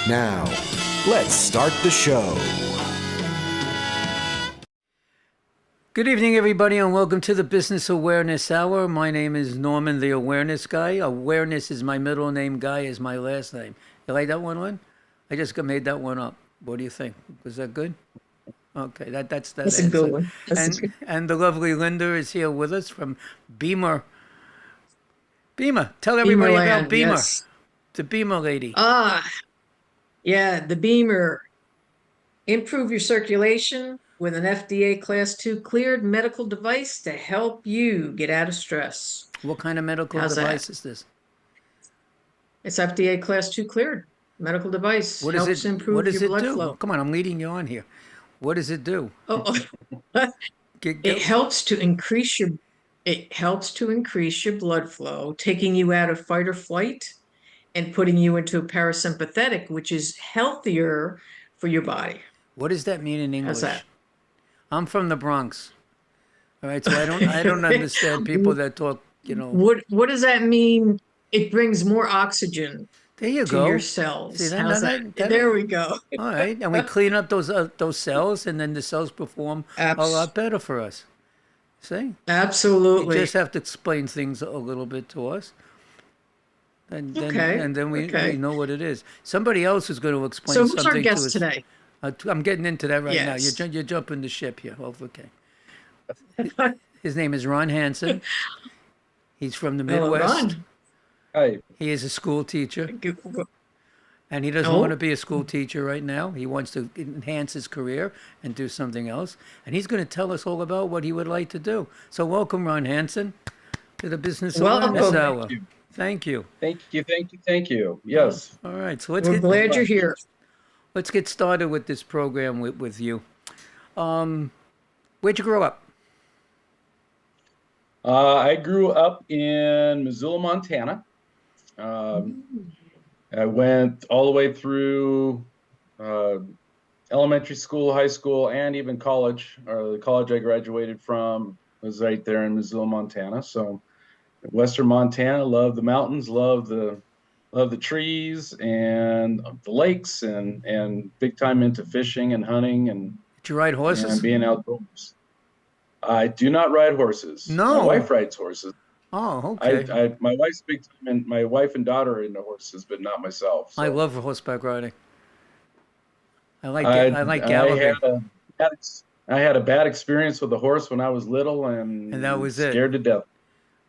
Now, let's start the show. Good evening, everybody, and welcome to the Business Awareness Hour. My name is Norman, the Awareness Guy. Awareness is my middle name, Guy is my last name. You like that one, Lynn? I just made that one up. What do you think? Was that good? Okay, that's that That's a good answer. one. And the lovely Linda is here with us from Beamer. Beamer, tell everybody about Beamerland, Beamer, yes. the Beamer lady. Yeah, the Beamer. Improve your circulation with an FDA Class 2 cleared medical device to help you get out of stress. What kind of medical How's that? device is this? It's FDA Class 2 cleared medical device. What does Helps it? What improve does your it blood do? flow. Come on, I'm leading you on here. What does it do? Oh, Get, it helps to increase your blood flow, taking you out of fight or flight and putting you into a parasympathetic, which is healthier for your body. What does that mean in How's English? that? I'm from the Bronx. All right, so I don't understand people that talk, What does that mean? It brings more oxygen There you to your go. See cells. that, How's that? that There we go. all right, and we clean up those cells, and then the cells perform a Abs- lot better for us. See, you Absolutely. just have to explain things a little bit to us, and then Okay. and then we Okay. know what it is. Somebody else is going to explain So who's our something to guest us. today? I'm getting into that right now. Yes. You're jumping the ship here. Oh, okay. His name is Ron Hansen. He's from the Hello, Midwest. Ron. Hi. He is a school teacher, and he doesn't Oh. want to be a school teacher right now. He wants to enhance his career and do something else. And he's going to tell us all about what he would like to do. So welcome, Ron Hansen, to the Business Welcome. Awareness Thank Hour. you. Thank you. Thank you. Yes. All right, so let's We're get glad you're here. let's get started with this program with you. Where'd you grow up? I grew up in Missoula, Montana. I went all the way through elementary school, high school, and even college. The college I graduated from was right there in Missoula, Montana. So, Western Montana, love the mountains, love the trees and the lakes, and big time into fishing and hunting and Did you ride horses? being outdoors. I do not ride horses. No. My wife rides horses. Oh, okay. My wife's big time, and my wife and daughter are into horses, but not myself. I So love horseback riding. I like I galloping. I had a bad experience with a horse when I was little, and And that was it. scared to death.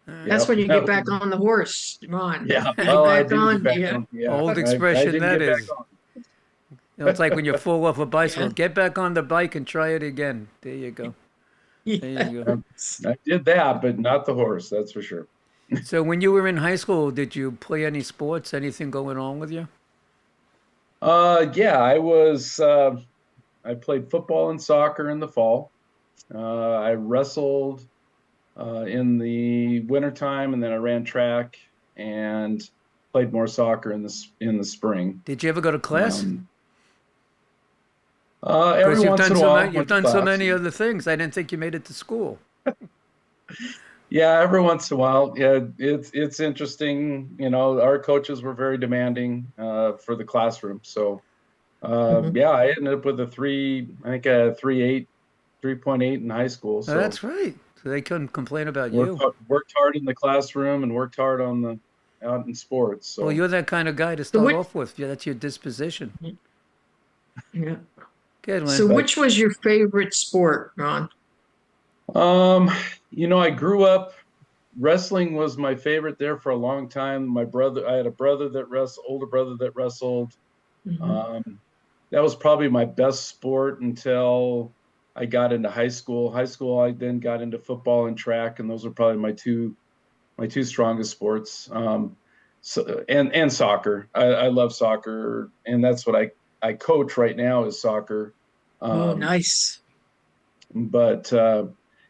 That's Yep, when you that get back was- on the horse, Ron. Yeah, Get well, I back didn't on. get back Yeah. on. Yeah, Old I expression didn't that get back is. on. It's like when you fall off a bicycle. Yeah. Get back on the bike and try it again. There you go. There you go. I did that, but not the horse. That's for sure. So when you were in high school, did you play any sports? Anything going on with you? Yeah, I was. I played football and soccer in the fall. I wrestled in the wintertime, and then I ran track and played more soccer in the spring. Did you ever go to class? Um, Because every you've once done in a so while, many, you've went to done so class. many other things. I didn't think you made it to school. Yeah, every once in a while. Yeah, it's interesting. You know, our coaches were very demanding for the classroom. So Mhm. yeah, I ended up with I think a 3.8 in high school. Oh, So that's right. So they couldn't complain about you. worked hard in the classroom and worked hard out in sports. So Well, you're that kind of guy to start which- off with. Yeah, that's your disposition. Yeah. Good, Lynn. So which was your favorite sport, Ron? you know, I grew up wrestling was my favorite there for a long time. I had a brother that older brother that wrestled. Mhm. That was probably my best sport until I got into high school. High school, I then got into football and track, and those are probably my two strongest sports. So and soccer. I love soccer, and that's what I coach right now is soccer. Oh, nice. But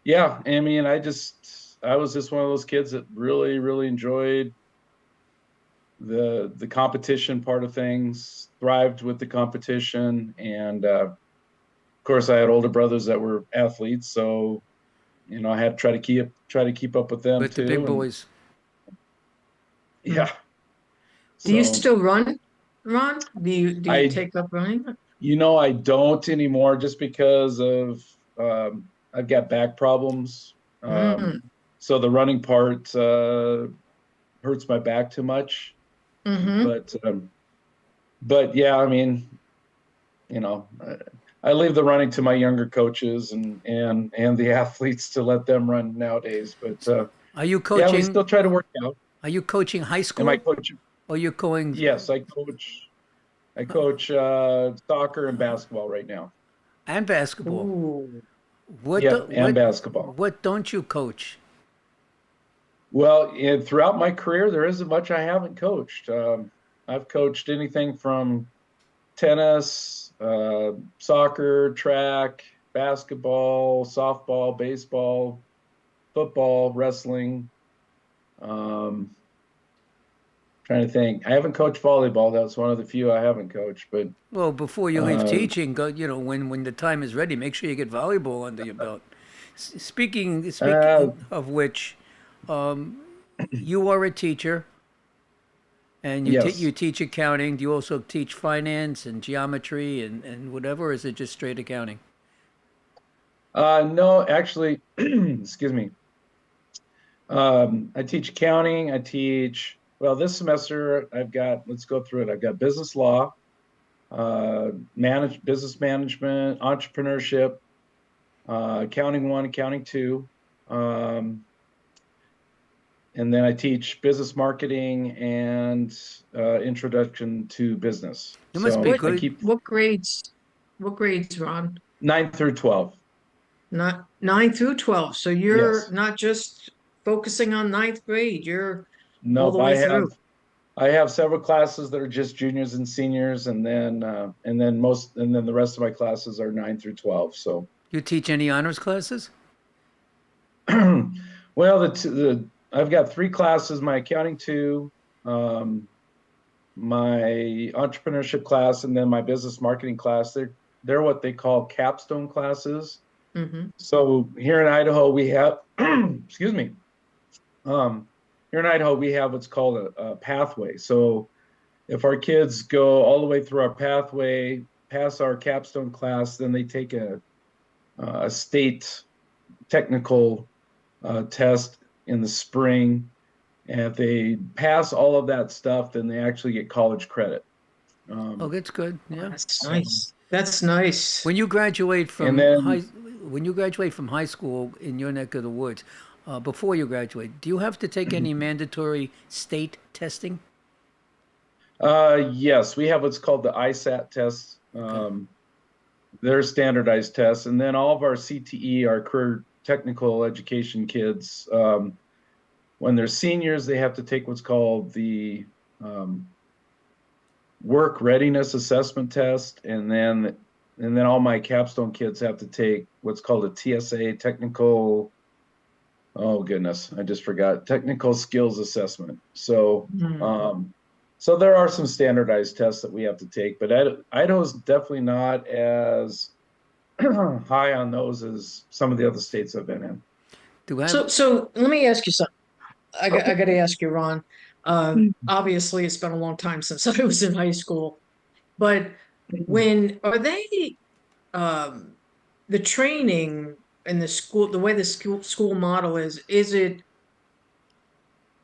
yeah, I mean, I was just one of those kids that really, really enjoyed the competition part of things, thrived with the competition, and of course, I had older brothers that were athletes, so you know, I had to try to keep up with them With too. the big and- boys. yeah. Do you So, still run? Ron? Do you I, take up running? I don't anymore just because of I've got back problems. Mm, So the running part hurts my back too much. mm-hmm. But yeah, I mean, you know, I leave the running to my younger coaches and the athletes to let them run nowadays. But Are you yeah, we coaching? still try to work out. Are you coaching high Am I school coaching? or you're going Yes, I coach. I coach soccer and basketball right now. and basketball? Ooh. What do, Yep, and what basketball. what don't you coach? Well, throughout my career, there isn't much I haven't coached. I've coached anything from tennis, soccer, track, basketball, softball, baseball, football, wrestling. Um, Trying to think. I haven't coached volleyball. That's one of the few I haven't coached. But Well, before you leave um, teaching, go, when the time is ready, make sure you get volleyball under your belt. Speaking uh, of which, you are a teacher and yes. you teach accounting. Do you also teach finance and geometry and whatever, or is it just straight accounting? No, actually, excuse me. I teach accounting. Well, this semester let's go through it. I've got business law, business management, entrepreneurship, accounting one, accounting two. And then I teach business marketing and introduction to business. It must be So I good. keep What grades, Ron? 9 through 12. Not 9 through 12. So you're Yes. not just focusing on ninth grade, you're all Nope. the way through. I have several classes that are just juniors and seniors, and then the rest of my classes are 9 through 12. So, You teach any honors classes? well, I've got three classes: my accounting two, my entrepreneurship class, and then my business marketing class. They're what they call capstone classes. Mm-hmm. So here in Idaho, we have, excuse me, here in Idaho, we have what's called a pathway. So if our kids go all the way through our pathway, pass our capstone class, then they take a state technical test in the spring. And if they pass all of that stuff, then they actually get college credit. Oh, that's good. Yeah. That's So, nice. That's nice. When you graduate and from high, then when you graduate from high school in your neck of the woods, before you graduate, do you have to take any mandatory state testing? yes, we have what's called the ISAT tests. They're standardized tests, and then all of our CTE, our career technical education kids, when they're seniors, they have to take what's called the work readiness assessment test, and then all my capstone kids have to take what's called a TSA technical. Oh goodness, I just forgot technical skills assessment. So, so there are some standardized tests that we have to take, but Idaho's definitely not as high on those as some of the other states I've been in. Do I have, So let me ask you something. I got to ask you, Ron. Obviously, it's been a long time since I was in high school, but when are they the training in the school, the way the school model is it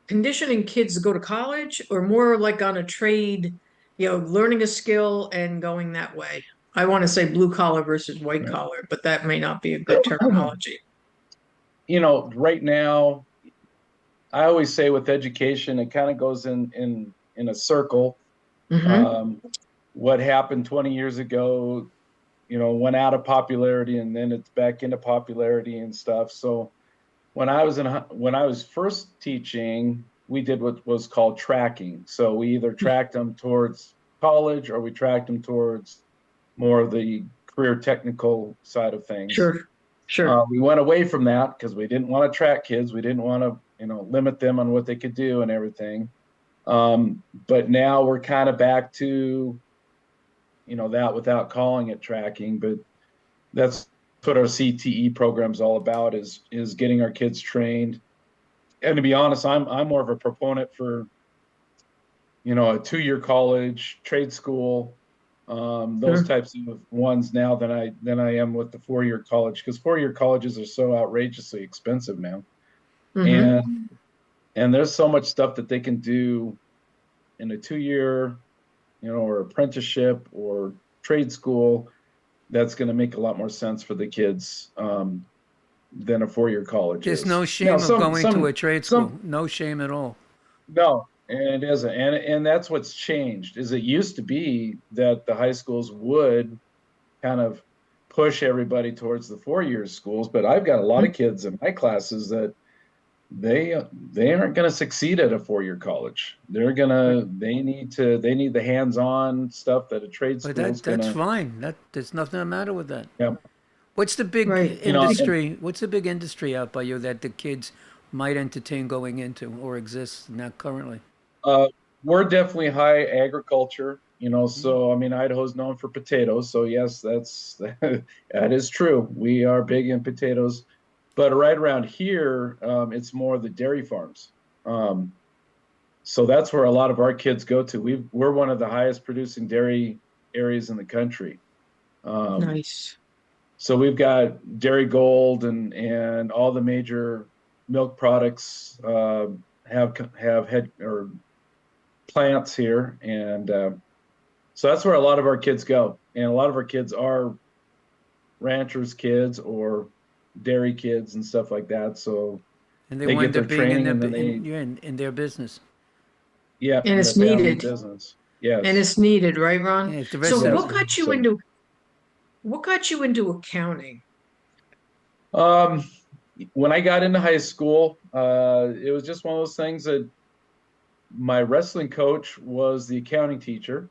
conditioning kids to go to college or more like on a trade, learning a skill and going that way? I want to say blue collar versus white Right. collar, but that may not be a good terminology. Right now, I always say with education, it kind of goes in a circle. Mhm. What happened 20 years ago, went out of popularity, and then it's back into popularity and stuff. So when I was first teaching, we did what was called tracking. So we either tracked them towards college or we tracked them towards more of the career technical side of things. Sure. We went away from that because we didn't want to track kids. We didn't want to, limit them on what they could do and everything. But now we're kind of back to, that without calling it tracking. But that's what our CTE program's all about is getting our kids trained. And to be honest, I'm more of a proponent for a 2-year college, trade school, those Sure. types of ones now than I am with the 4-year college, because 4-year colleges are so outrageously expensive now. Mm-hmm. And there's so much stuff that they can do in a 2-year, or apprenticeship or trade school that's going to make a lot more sense for the kids than a 4-year college There's no is. Now, shame of going to a trade school. some, No shame at all. no, and it isn't, and that's what's changed. Is it used to be that the high schools would kind of push everybody towards the 4-year schools, but I've got a lot of kids in my classes that they aren't going to succeed at a 4-year college. They need the hands-on stuff that a trade But school is that's gonna. fine. There's nothing the matter with that. Yeah. What's the big Right. industry? What's the big industry out by you that the kids might entertain going into or exists now currently? We're definitely high agriculture, so I mean, Idaho's known for potatoes. So yes, that is true. We are big in potatoes, but right around here, it's more the dairy farms. So that's where a lot of our kids go to. We're one of the highest producing dairy areas in the country. Nice. So we've got Dairy Gold and all the major milk products have head or plants here, and so that's where a lot of our kids go, and a lot of our kids are ranchers' kids or dairy kids and stuff like that. So And they they wind get up their being in training, and then in their business. yeah, And in it's the family needed. business. Yes. And it's needed, right, Ron? Yeah, it's the rest So of what it. got you So- into accounting? Um, when I got into high school, it was just one of those things that my wrestling coach was the accounting teacher.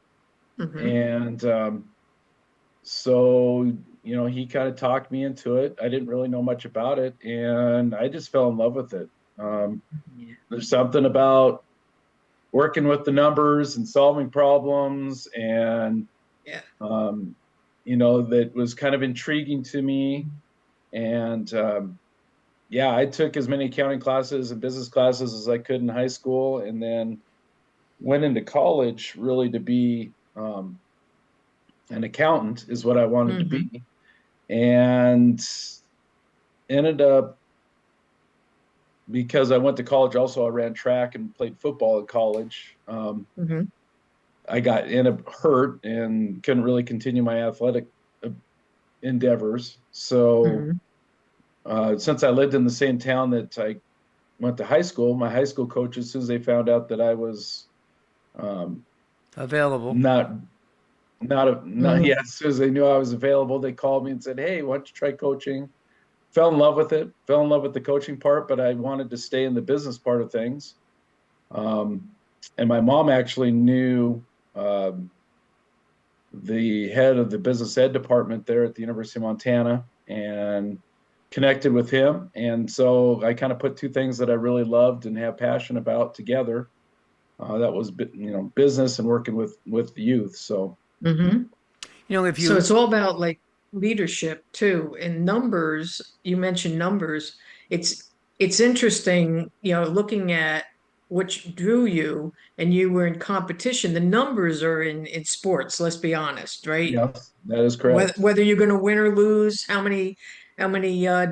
Mhm. And so, he kind of talked me into it. I didn't really know much about it, and I just fell in love with it. Yeah. There's something about working with the numbers and solving problems, and Yeah. that was kind of intriguing to me. And yeah, I took as many accounting classes and business classes as I could in high school, and then went into college really to be an accountant is what I wanted to be, and ended up, because I went to college also, I ran track and played football at college. Mhm. I got hurt and couldn't really continue my athletic endeavors. So Mhm. since I lived in the same town that I went to high school, my high school coaches, as soon as they found out that I was Available. not Mhm. as soon as they knew I was available, they called me and said, "Hey, why don't you try coaching?" Fell in love with it. Fell in love with the coaching part, but I wanted to stay in the business part of things. And my mom actually knew the head of the business ed department there at the University of Montana, and connected with him. And so I kind of put two things that I really loved and have passion about together. That was, business and working with the youth. So Mhm. If So you it's all about like leadership too. And numbers, you mentioned numbers. It's interesting, looking at which drew you and you were in competition. The numbers are in sports, let's be honest, right? yes, that is Whether, correct. whether you're going to win or lose, how many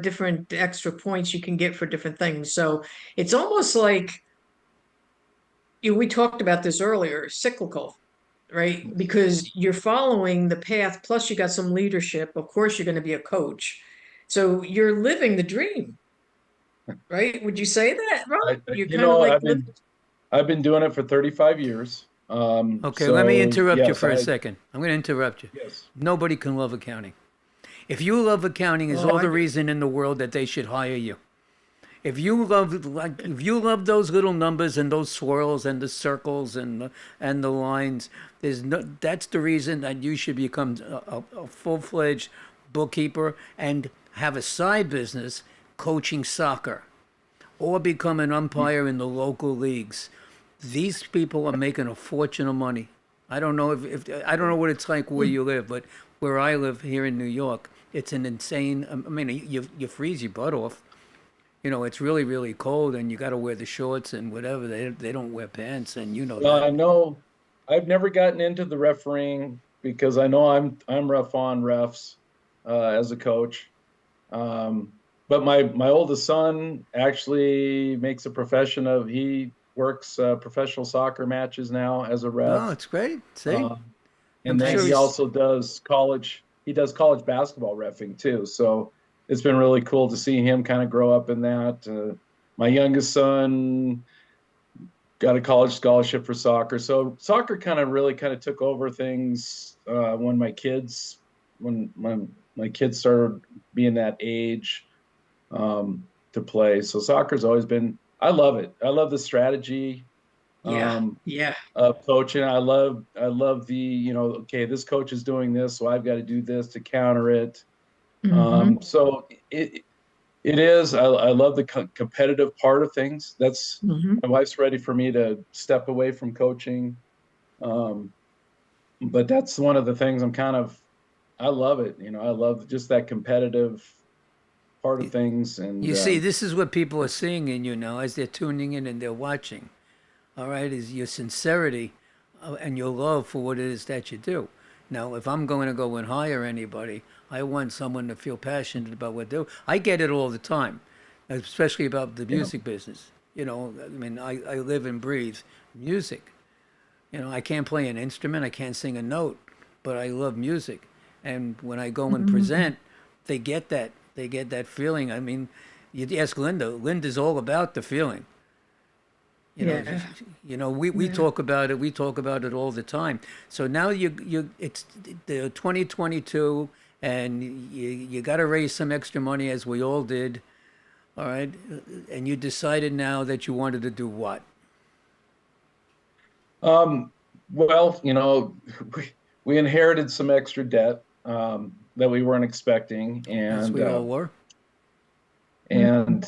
different extra points you can get for different things. So it's almost like we talked about this earlier, cyclical, right? Because you're following the path, plus you got some leadership. Of course, you're going to be a coach. So you're living the dream, right? Would you say that, Ron? You're kind of like I've been doing it for 35 years. Okay, let me So interrupt you yes, for a second. I'm going to interrupt you. yes, Nobody can love accounting. If you love accounting, is Oh, all I the do. reason in the world that they should hire you. If you love those little numbers and those swirls and the circles and the lines, that's the reason that you should become a full-fledged bookkeeper and have a side business coaching soccer or become an umpire in the local leagues. These people are making a fortune of money. I don't know if I don't know what it's like where you live, but where I live here in New York, it's an insane. I mean, you freeze your butt off. it's really, really cold and you got to wear the shorts and whatever. They don't wear pants, and you know Well, that. I know I've never gotten into the refereeing because I know I'm rough on refs as a coach. Um, but my oldest son actually makes a profession of he works professional soccer matches now as a Oh, ref. it's great. See, Um, I'm and then sure he Nice. he's. also does college. He does college basketball refing too. So it's been really cool to see him kind of grow up in that. My youngest son got a college scholarship for soccer. So soccer kind of really kind of took over things when my kids started being that age to play. So soccer's always been. I love it. I love the strategy Yeah. um, Yeah. of coaching. I love the okay, this coach is doing this, so I've got to do this to counter it. Hmm. So it is. I love the competitive part of things. That's Hmm. my wife's ready for me to step away from coaching. Um, but that's one of the things I love it. I love just that competitive part of things. And You see, this is what people are seeing in you now as they're tuning in and they're watching. All right, is your sincerity and your love for what it is that you do. Now, if I'm going to go and hire anybody, I want someone to feel passionate about what they do. I get it all the time, especially about the yeah, music business. I mean, I live and breathe music. I can't play an instrument, I can't sing a note, but I love music. And when I go and Hmm. present, they get that. They get that feeling. I mean, you'd ask Linda. Linda's all about the feeling. You know, Yeah. we Yeah. talk about it. We talk about it all the time. So now it's the 2022, and you got to raise some extra money, as we all did. All right, and you decided now that you wanted to do what? Um, well, we, we inherited some extra debt that we weren't expecting, As and we all were. Mhm.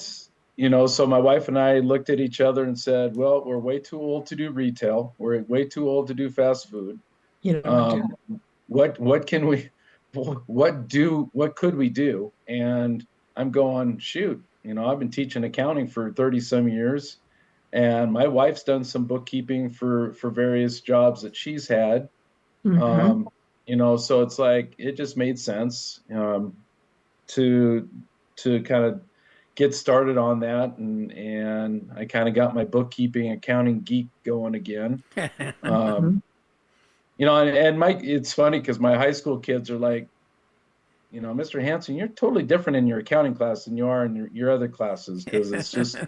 and so my wife and I looked at each other and said, "Well, we're way too old to do retail. We're way too old to do fast food. You know, I do. Um, what can we, what could we do?" And I'm going, shoot, I've been teaching accounting for 30 some years, and my wife's done some bookkeeping for various jobs that she's had. Hmm. Um, so it's like it just made sense to kind of get started on that, and I kind of got my bookkeeping accounting geek going again. Um, Hmm. and it's funny because my high school kids are like, Mr. Hanson, you're totally different in your accounting class than you are in your other classes because it's just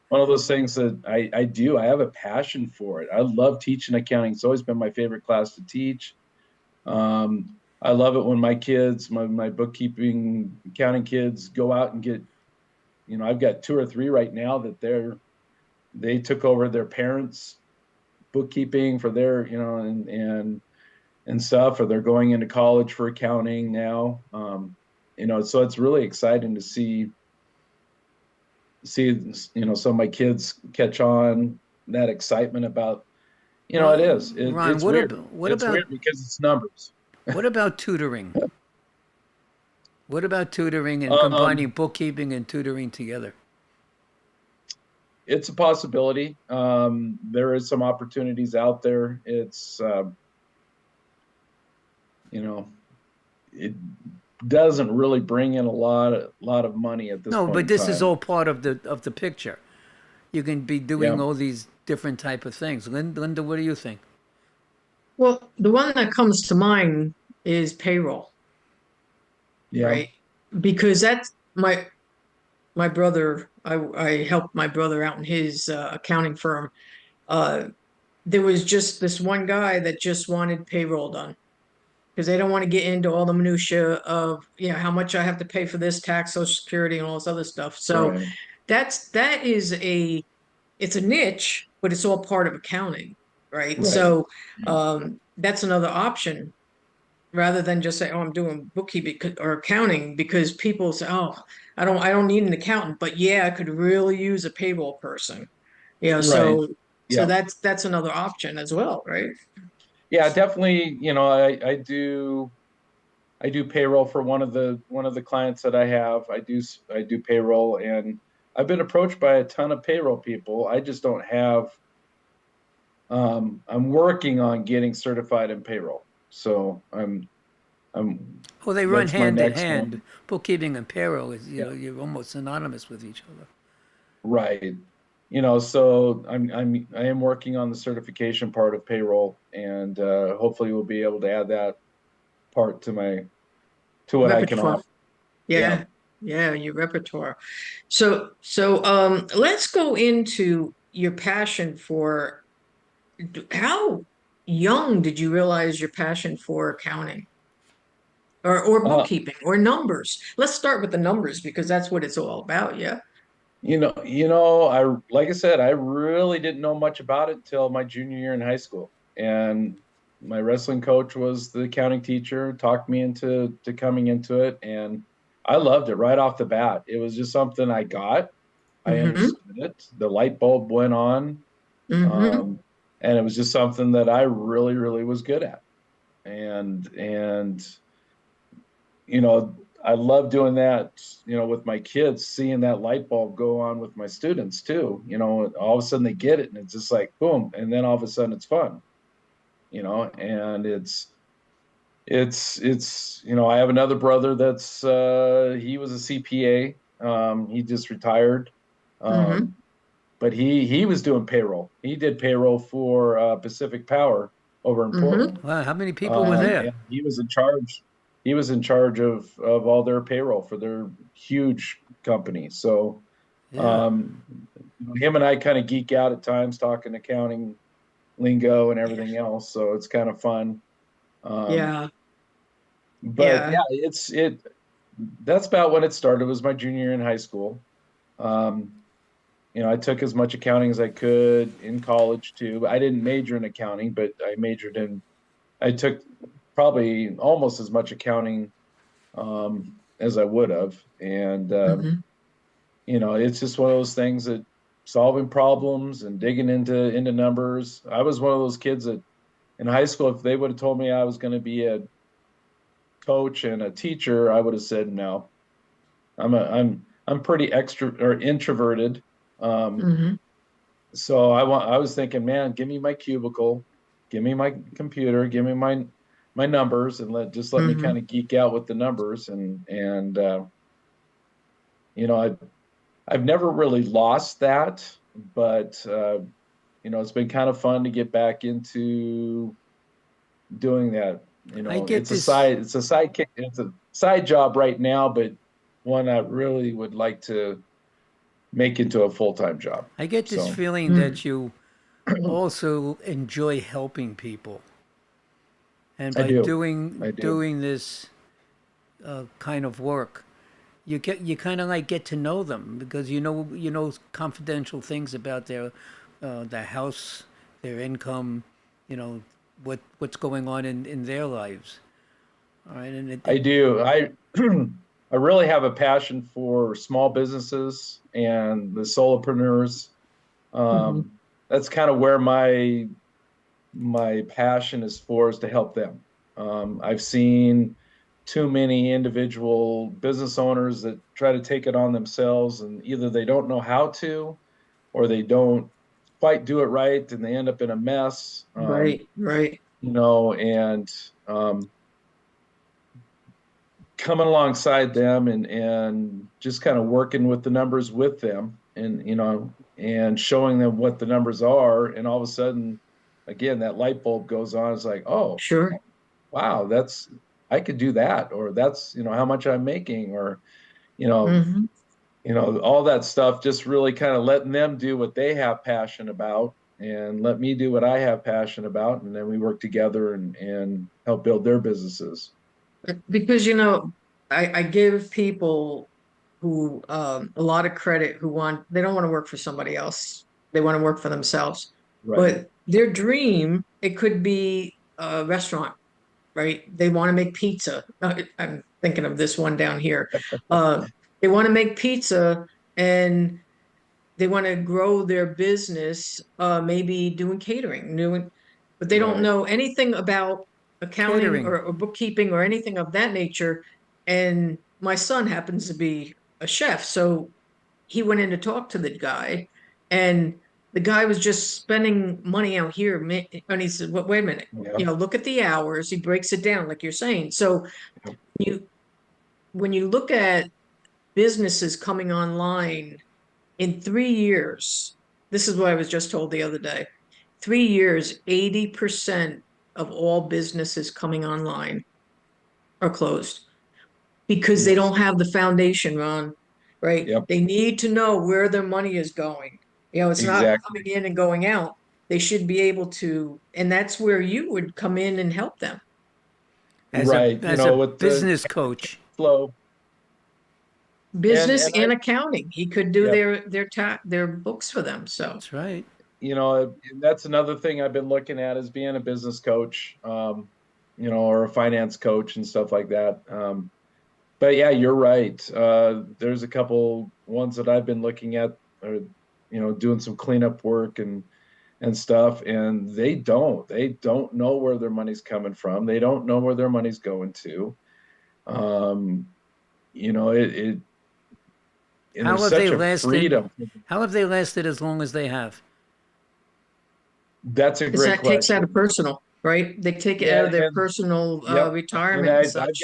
one of those things that I do. I have a passion for it. I love teaching accounting. It's always been my favorite class to teach. I love it when my kids, my bookkeeping, accounting kids go out and get, I've got two or three right now that they took over their parents' bookkeeping for their, and stuff, or they're going into college for accounting now. So it's really exciting to see, some of my kids catch on that excitement about, it is, Ron, it's weird. what It's about weird because it's numbers. what about tutoring? What about tutoring and combining Um, bookkeeping and tutoring together? it's a possibility. There is some opportunities out there. It's, you know, it doesn't really bring in a lot of money at this No, point but in this is time. all part of the picture. You can be doing Yeah, all these different type of things. Linda, what do you think? Well, the one that comes to mind is payroll, yeah, right? Because that's my brother. I helped my brother out in his accounting firm. Uh, there was just this one guy that just wanted payroll done because they don't want to get into all the minutia of how much I have to pay for this tax, Social Security, and all this other stuff. So right, that is it's a niche, but it's all part of accounting, right? right, So that's another option rather than just say, "Oh, I'm doing bookkeeping or accounting," because people say, "Oh, I don't need an accountant," but yeah, I could really use a payroll person. right. So Yeah, that's another option as well, right? yeah, definitely. I do payroll for one of the clients that I have. I do payroll, and I've been approached by a ton of payroll people. I just don't have. I'm working on getting certified in payroll, so Well, they run that's my hand in next hand. one. Bookkeeping and payroll is, Yeah. you're almost synonymous with each other. Right. So I am working on the certification part of payroll, and hopefully we'll be able to add that part to what I can Repertoire. offer. Yeah. Yeah, yeah, your repertoire. So let's go into your passion for how young did you realize your passion for accounting or Uh, bookkeeping or numbers? Let's start with the numbers because that's what it's all about, yeah. I like I said, I really didn't know much about it till my junior year in high school, and my wrestling coach was the accounting teacher, talked me into coming into it, and I loved it right off the bat. It was just something I got. I Mm-hmm. understood it. The light bulb went on, Mm-hmm. um, and it was just something that I really, really was good at. And I love doing that, with my kids, seeing that light bulb go on with my students too. All of a sudden they get it and it's just like boom, and then all of a sudden it's fun, and I have another brother that's he was a CPA. He just retired. Mm-hmm. Um, but he was doing payroll. He did payroll for Pacific Power over in Mm-hmm. Portland. Wow, how many people were there? And he was in charge. He was in charge of all their payroll for their huge company. So Yeah. um, him and I kind of geek out at times talking accounting lingo and everything else. So it's kind of fun. Um, Yeah. but Yeah. yeah, that's about when it started. It was my junior year in high school. Um, I took as much accounting as I could in college too. I didn't major in accounting, but I took probably almost as much accounting as I would have. And, Mm-hmm. it's just one of those things that solving problems and digging into numbers. I was one of those kids that in high school, if they would have told me I was going to be a coach and a teacher, I would have said no. I'm pretty extra or introverted. Um, Mm-hmm. so I was thinking, man, give me my cubicle, give me my computer, give me my numbers, and let me Mm-hmm. kind of geek out with the numbers. And you know, I've never really lost that, but it's been kind of fun to get back into doing that. I get It's a this side job right now, but one I really would like to make into a full-time job. I get this So feeling that you also enjoy helping people. And I by do. doing I do. doing this kind of work, you kind of like get to know them because you know confidential things about their house, their income, you know what's going on in their lives. All right, and I do. I really have a passion for small businesses and the solopreneurs. Mm-hmm. That's kind of where my passion is to help them. I've seen too many individual business owners that try to take it on themselves, and either they don't know how to, or they don't quite do it right, and they end up in a mess. Right. Right. And coming alongside them and just kind of working with the numbers with them, and showing them what the numbers are, and all of a sudden, again, that light bulb goes on. It's like, oh, Sure. wow, I could do that, or that's how much I'm making, or you know Mm-hmm. all that stuff. Just really kind of letting them do what they have passion about, and let me do what I have passion about, and then we work together and help build their businesses. Because I give people who a lot of credit who they don't want to work for somebody else. They want to work for themselves. Right. But their dream, it could be a restaurant, right? They want to make pizza. I'm thinking of this one down here. They want to make pizza and they want to grow their business, maybe doing catering, but they don't Right. know anything about accounting catering. or bookkeeping or anything of that nature. And my son happens to be a chef, so he went in to talk to the guy, and the guy was just spending money out here. And he said, "Wait a minute, Yeah. look at the hours." He breaks it down, like you're saying. So you, when you look at businesses coming online in 3 years, this is what I was just told the other day. 3 years, 80% of all businesses coming online are closed because they Yes. don't have the foundation, Ron, right? Yep. They need to know where their money is going. It's not Exactly. coming in and going out. They should be able to, and that's where you would come in and help them. Right. as a With the business coach. flow. Business And and accounting. He could do Yep. their books for them. So That's right. And that's another thing I've been looking at is being a business coach, or a finance coach and stuff like that. But yeah, you're right. There's a couple ones that I've been looking at, or, doing some cleanup work and stuff, and they don't know where their money's coming from. They don't know where their money's going to. It and How there's have such they a lasted? freedom. How have they lasted as long as they have? That's a because great that takes out question. of personal, right? They take it Yeah, out of their and personal yep. retirement and such.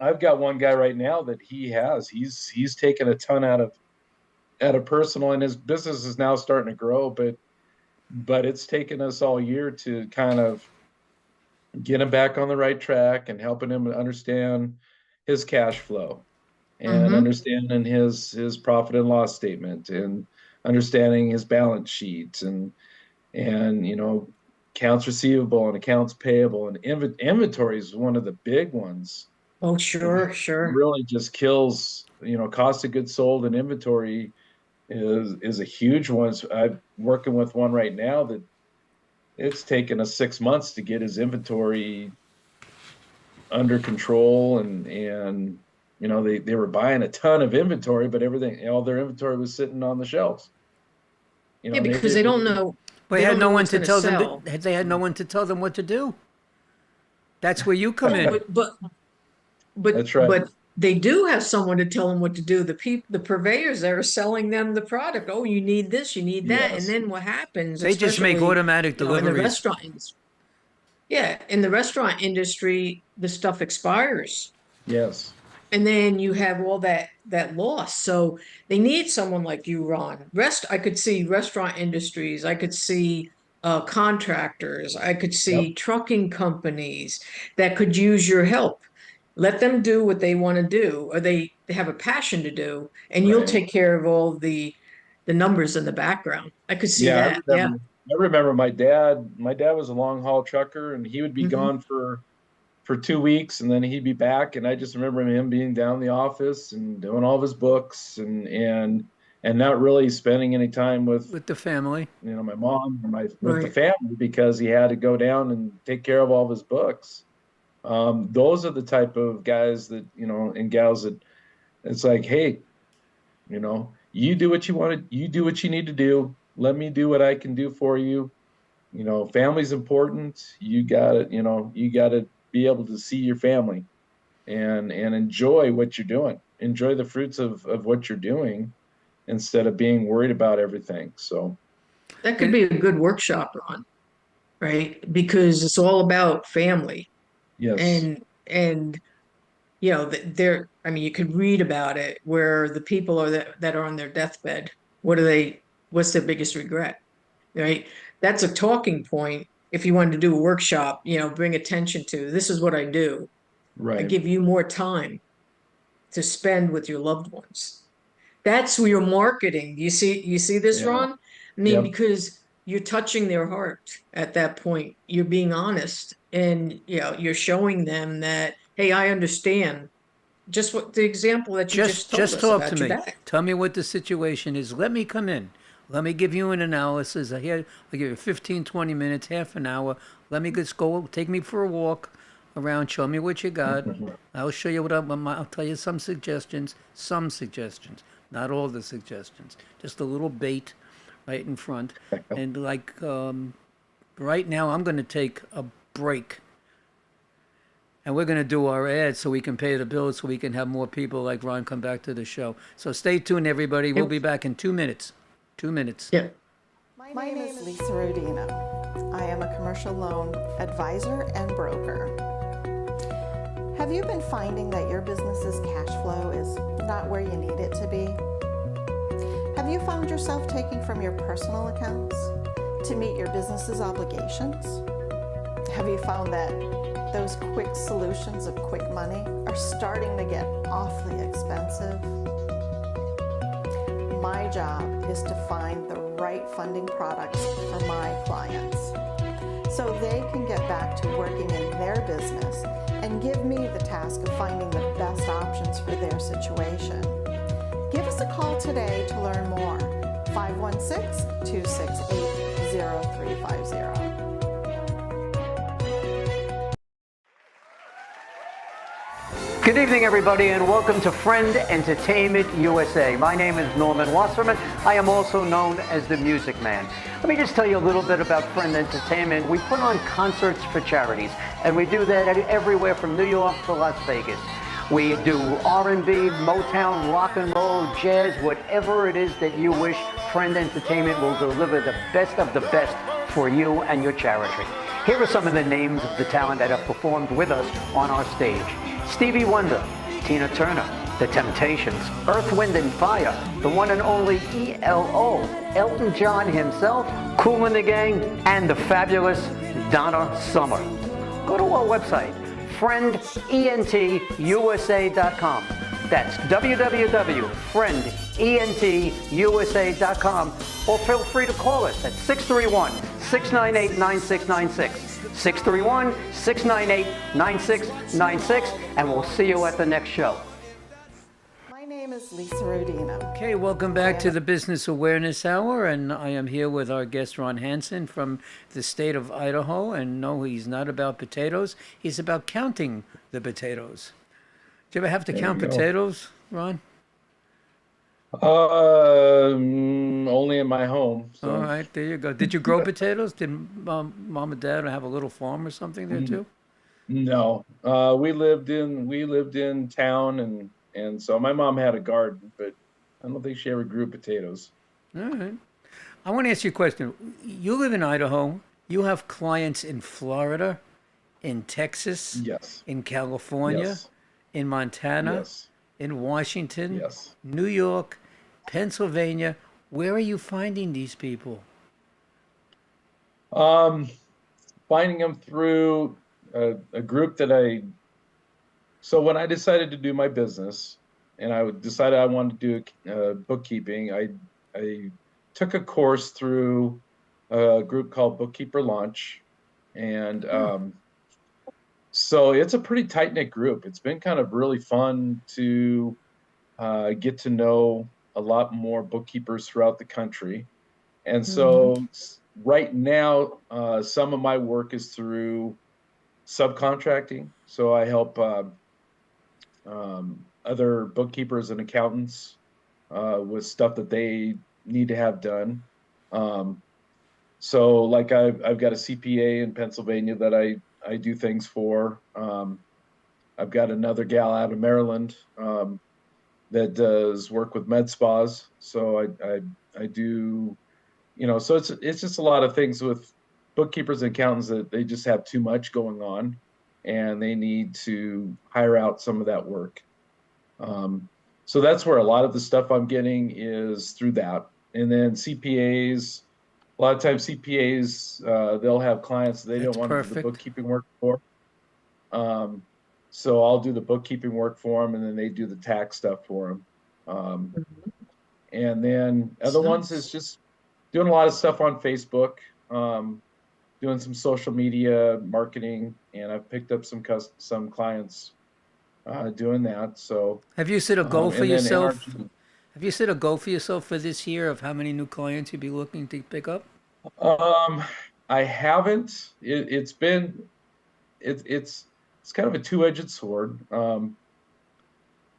I've got one guy right now that he's taken a ton out of personal, and his business is now starting to grow, but it's taken us all year to kind of get him back on the right track and helping him understand his cash flow and Mhm. understanding his profit and loss statement and understanding his balance sheet and accounts receivable and accounts payable and inventory is one of the big ones. Oh, sure, sure. Really just kills, cost of goods sold, and inventory is a huge one. So I'm working with one right now that it's taken us 6 months to get his inventory under control, and they were buying a ton of inventory, but all their inventory was sitting on the shelves. Yeah, And they because they don't didn't. know. But They they had don't no know one what's to going to tell them. sell. They had no one to tell them what to do. That's where you come in. But That's right. but they do have someone to tell them what to do. The purveyors that are selling them the product. Oh, you need this, you need that, and Yes. then what happens, They just make especially automatic in the deliveries. restaurant industry. Yeah, in the restaurant industry, the stuff expires. Yes. And then you have all that loss. So they need someone like you, Ron. I could see restaurant industries. I could see contractors. I could Yep. see trucking companies that could use your help. Let them do what they want to do, or they have a passion to do, and you'll Right. take care of all the numbers in the background. I could see Yeah, that. Yeah. I remember my dad. My dad was a long haul trucker, and he would be Hmm. gone for 2 weeks, and then he'd be back. And I just remember him being down in the office and doing all of his books and not really spending any time with With the family. my mom or with the Right. family because he had to go down and take care of all of his books. Those are the type of guys that and gals that it's like, hey, you do what you want to, you do what you need to do. Let me do what I can do for you. Family's important. You got to be able to see your family and enjoy what you're doing. Enjoy the fruits of what you're doing instead of being worried about everything. So, That could And be a good workshop, Ron, right? Because it's all about family. yes, And they're, I mean, you could read about it where the people are that are on their deathbed. What's their biggest regret, right? That's a talking point. If you wanted to do a workshop, bring attention to, this is what I do. I right. give you more time to spend with your loved ones. That's where your marketing. You see this, Yeah. Ron? I mean, Yep. because you're touching their heart at that point. You're being honest, and you're showing them that, hey, I understand. Just what the example that you just told just us talk to about your me. dad. Tell me what the situation is. Let me come in. Let me give you an analysis. I'll give you 15, 20 minutes, half an hour. Let me just go, take me for a walk around, show me what you got. I'll show you I'll tell you some suggestions, not all the suggestions, just a little bait right in front. And right now, I'm going to take a break. and we're going to do our ads so we can pay the bills so we can have more people like Ron come back to the show. So stay tuned, everybody. We'll be back in 2 minutes. 2 minutes. Yeah. My name is Lisa Rodino. I am a commercial loan advisor and broker. Have you been finding that your business's cash flow is not where you need it to be? Have you found yourself taking from your personal accounts to meet your business's obligations? Have you found that those quick solutions of quick money are starting to get awfully expensive? My job is to find the right funding products for my clients so they can get back to working in their business and give me the task of finding the best options for their situation. Give us a call today to learn more. 516-268-0350. Good evening, everybody, and welcome to Friend Entertainment USA. My name is Norman Wasserman. I am also known as the Music Man. Let me just tell you a little bit about Friend Entertainment. We put on concerts for charities, and we do that everywhere from New York to Las Vegas. We do R&B, Motown, rock and roll, jazz, whatever it is that you wish. Friend Entertainment will deliver the best of the best for you and your charity. Here are some of the names of the talent that have performed with us on our stage. Stevie Wonder, Tina Turner, The Temptations, Earth, Wind and Fire, the one and only ELO, Elton John himself, Kool and the Gang, and the fabulous Donna Summer. Go to our website, friendentusa.com. That's www.friendentusa.com, or feel free to call us at 631-698-9696. 631-698-9696, and we'll see you at the next show. My name is Lisa Rodino. Okay, welcome back to the Business Awareness Hour, and I am here with our guest Ron Hansen from the state of Idaho. And no, he's not about potatoes; he's about counting the potatoes. Do you ever have to count potatoes, Ron? Only in my home. So. All right, there you go. Did you grow potatoes? Did mom and dad have a little farm or something there too? No, we lived in town, and so my mom had a garden, but I don't think she ever grew potatoes. All right. I want to ask you a question. You live in Idaho. You have clients in Florida, in Texas, Yes. in California, Yes. in Montana, Yes. in Washington, Yes. New York, Pennsylvania. Where are you finding these people? Finding them through a group so when I decided to do my business and I decided I wanted to do bookkeeping, I took a course through a group called Bookkeeper Launch. And so it's a pretty tight-knit group. It's been kind of really fun to get to know a lot more bookkeepers throughout the country. And so right now, some of my work is through subcontracting. So I help other bookkeepers and accountants with stuff that they need to have done. So like I've got a CPA in Pennsylvania that I do things for. I've got another gal out of Maryland that does work with med spas. So I do, so it's just a lot of things with bookkeepers and accountants that they just have too much going on and they need to hire out some of that work. So that's where a lot of the stuff I'm getting is through that. And then CPAs, a lot of times CPAs, they'll have clients they don't want to do the bookkeeping work for. So I'll do the bookkeeping work for them, and then they do the tax stuff for them. And then other ones is just doing a lot of stuff on Facebook, doing some social media marketing, and I've picked up some clients doing that. So have you set a goal for yourself? NRG. Have you set a goal for yourself for this year of how many new clients you'd be looking to pick up? I haven't. It's kind of a two-edged sword.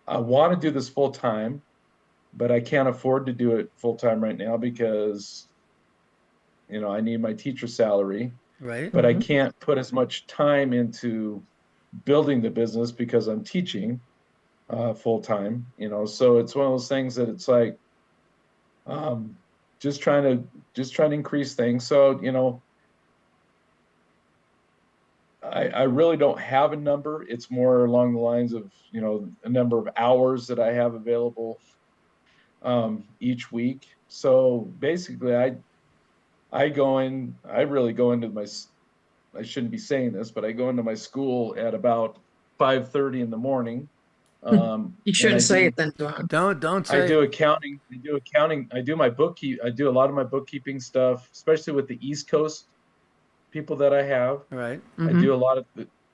I want to do this full time, but I can't afford to do it full time right now because, I need my teacher salary. Right. But I can't put as much time into building the business because I'm teaching full time, so it's one of those things that it's like um, just trying to increase things. So, I really don't have a number. It's more along the lines of, a number of hours that I have available each week. So basically I really go into I shouldn't be saying this, but I go into my school at about 5:30 in the morning. You And shouldn't say it then, Ron. Don't say I do accounting. I do I do a lot of my bookkeeping stuff, especially with the East Coast people that I have. right. I do a lot of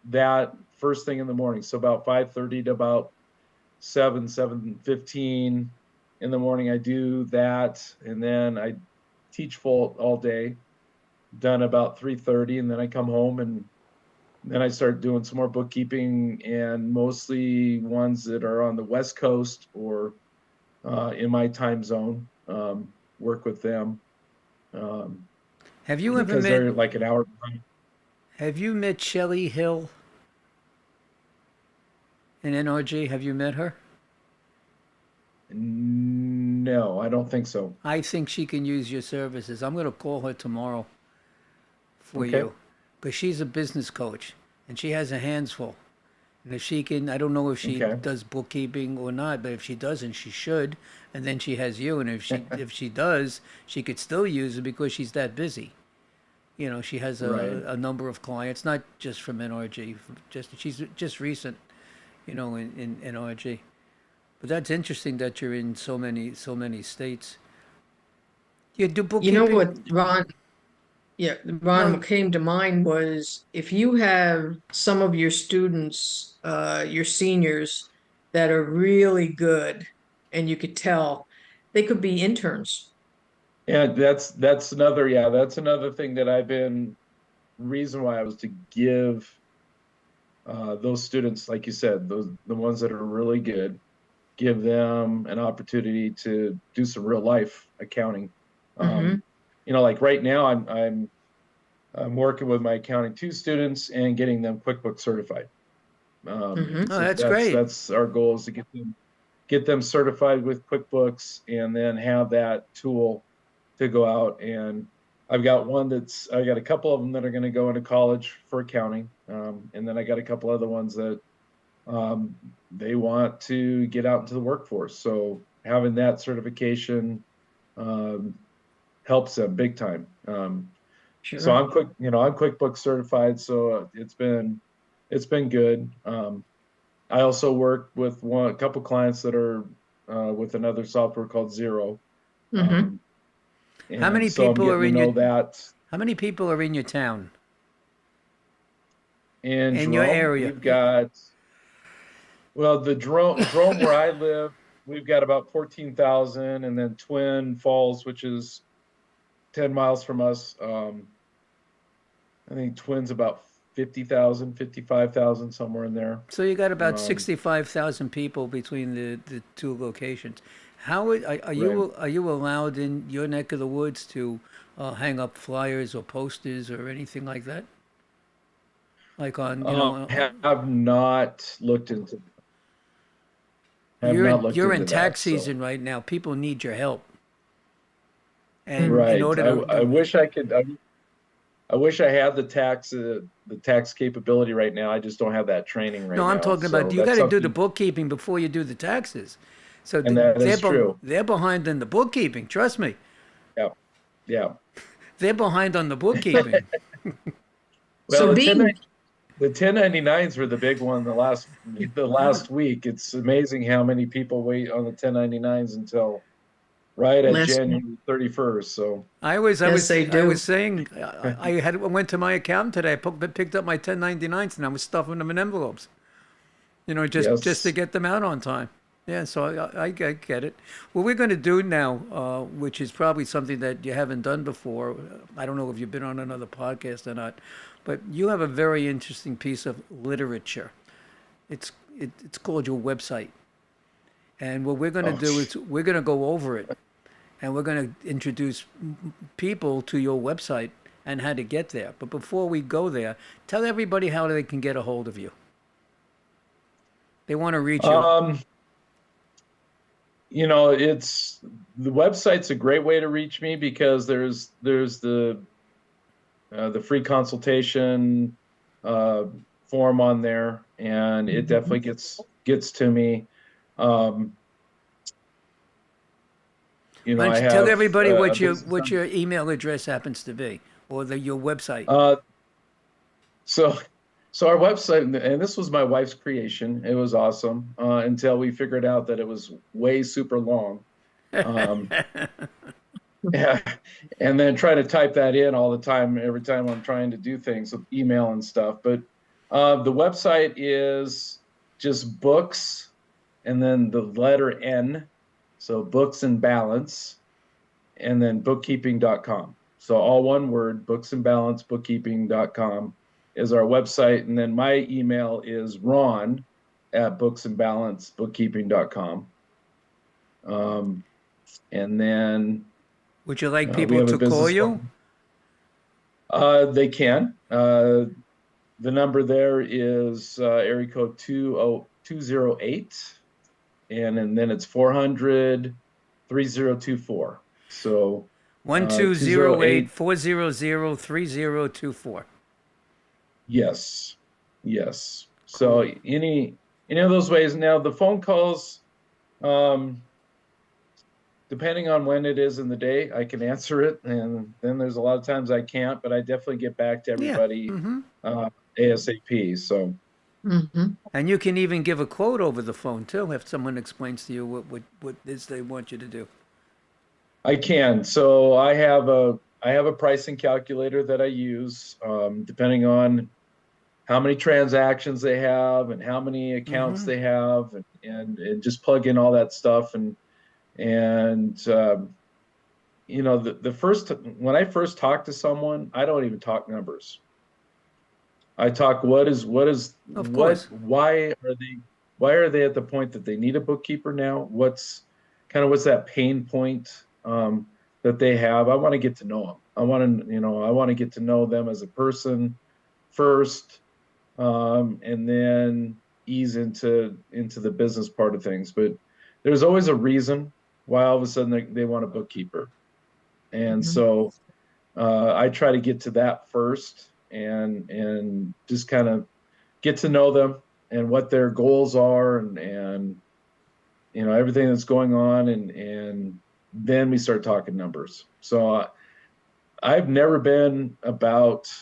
that first thing in the morning. So about 5:30 to about 7:15 in the morning, I do that, and then I teach full all day. Done about 3:30, and then I come home and then I start doing some more bookkeeping, and mostly ones that are on the West Coast or in my time zone. Work with them Have you ever because they're met like an hour behind. Have you met Shelley Hill in NRG? Have you met her? No, I don't think so. I think she can use your services. I'm going to call her tomorrow for Okay. you because she's a business coach and she has her hands full. And if she can, I don't know if she Okay. does bookkeeping or not, but if she doesn't, she should. And then she has you. And if she does, she could still use it because she's that busy. She has Right. a number of clients, not just from NRG. She's just recent, in NRG. But that's interesting that you're in so many states. You do You bookkeeping. know what, Ron? Yeah, Ron, No. what came to mind was if you have some of your students, your seniors, that are really good, and you could tell they could be interns. Yeah, that's another thing that I've been reason why I was to give those students, like you said, the ones that are really good, give them an opportunity to do some real life accounting. Mhm. Like right now, I'm working with my accounting 2 students and getting them QuickBooks certified. Mhm. Oh, So that's that's great. that's our goal, is to get them certified with QuickBooks and then have that tool to go out. And I got a couple of them that are going to go into college for accounting. And then I got a couple other ones that they want to get out into the workforce. So having that certification um, helps them big time. So Sure. I'm QuickBooks certified, so it's been good. I also work with a couple clients that are with another software called Zero. Mhm. Um, How and many so I'm people getting are to in your know that. How many people are in your town? In In your Jerome, area? we've got, well, the Jerome where I live, we've got about 14,000, and then Twin Falls, which is 10 miles from us. I think Twin's about 50,000, 55,000, somewhere in there. So you got about Um, 65,000 people between the two locations. Are right. you allowed in your neck of the woods to hang up flyers or posters or anything like that? Like on, Have not looked into have not looked you're in into that. tax So season right now. People need your help, and in right. order I wish I could. I wish I had the tax capability right now. I just don't have that training no, right I'm now. talking about So you got that's to do the something, bookkeeping before you do the taxes. So and that is true. they're behind in the bookkeeping. Trust me, Yeah, yeah. they're behind on the bookkeeping. Well, So being the 1099s were the big one the last week. It's amazing how many people wait on the 1099s until right at last, January 31st. So yes, they I was do. saying, I went to my accountant today. Picked up my 1099s and I was stuffing them in envelopes. Just to yes. get them out on time. Yeah, so I get it. What we're going to do now, which is probably something that you haven't done before. I don't know if you've been on another podcast or not, but you have a very interesting piece of literature. It's called your website. And what we're going to Oh, do is we're going to go over it and we're going to introduce people to your website and how to get there. But before we go there, tell everybody how they can get a hold of you. They want to reach you. It's the website's a great way to reach me because there's the free consultation form on there, and it definitely gets to me. Why don't I you tell have everybody a what business what your email address happens to be, or your website? So our website, and this was my wife's creation. It was awesome until we figured out that it was way super long. Yeah, and then try to type that in all the time, every time I'm trying to do things with email and stuff. But the website is just books and then the letter N. So books and balance, and then bookkeeping.com. So all one word, books and balance, bookkeeping.com is our website. And then my email is ron@booksandbalancebookkeeping.com. And then Would you like we people have a to call business you? They can. The number there is area code 208, and then it's 400-3024. So 1208-400-3024. yes. So any of those ways. Now the phone calls, depending on when it is in the day, I can answer it, and then there's a lot of times I can't, but I definitely get back to everybody ASAP. So. And you can even give a quote over the phone too, if someone explains to you what it is they want you to do. I can. So I have a pricing calculator that I use, depending on how many transactions they have and how many accounts they have, and just plug in all that stuff. And the first, when I first talk to someone, I don't even talk numbers. I talk why are they at the point that they need a bookkeeper now? What's that pain point that they have? I want to get to know them. I want to get to know them as a person first, and then ease into the business part of things. But there's always a reason why all of a sudden they want a bookkeeper, and so I try to get to that first, and just kind of get to know them and what their goals are, and everything that's going on, and then we start talking numbers. So I've never been about